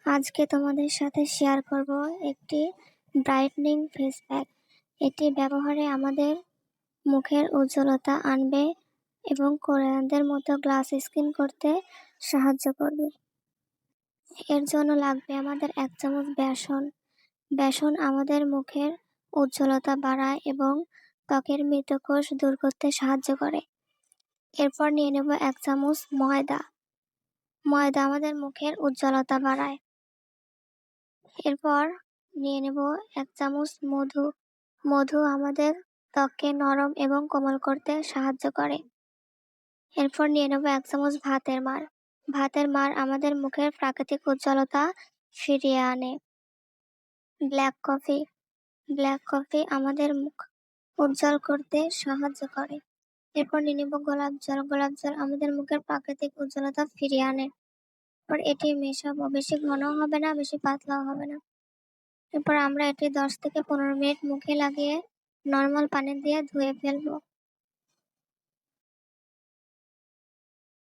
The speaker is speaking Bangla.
আজকে তোমাদের সাথে শেয়ার করব একটি ব্রাইটনিং ফেস প্যাক। এটি ব্যবহারে আমাদের মুখের উজ্জ্বলতা আনবে এবং কোরিয়ানদের মতো গ্লাস স্কিন করতে সাহায্য করবে। এর জন্য লাগবে আমাদের 1 চামচ বেসন। বেসন আমাদের মুখের উজ্জ্বলতা বাড়ায় এবং ত্বকের মৃতকোষ দূর করতে সাহায্য করে। এরপর নিয়ে নেব 1 চামচ ময়দা। ময়দা আমাদের মুখের উজ্জ্বলতা বাড়ায়। এরপর নিয়ে নেব 1 চামচ মধু। মধু আমাদের ত্বককে নরম এবং কোমল করতে সাহায্য করে। এরপর নিয়ে নেব 1 চামচ ভাতের মাড়। ভাতের মাড় আমাদের মুখের প্রাকৃতিক উজ্জ্বলতা ফিরিয়ে আনে। Black coffee. ব্ল্যাক কফি আমাদের মুখ উজ্জ্বল করতে সাহায্য করে। এরপর নিয়ে নেব গোলাপ জল। গোলাপ জল আমাদের মুখের প্রাকৃতিক উজ্জ্বলতা ফিরিয়ে আনে। এরপর এটি মেশাবো, বেশি ঘনও হবে না, বেশি পাতলাও হবে না। এরপর আমরা এটি 10 থেকে 15 মিনিট মুখে লাগিয়ে নর্মাল পানি দিয়ে ধুয়ে ফেলবো।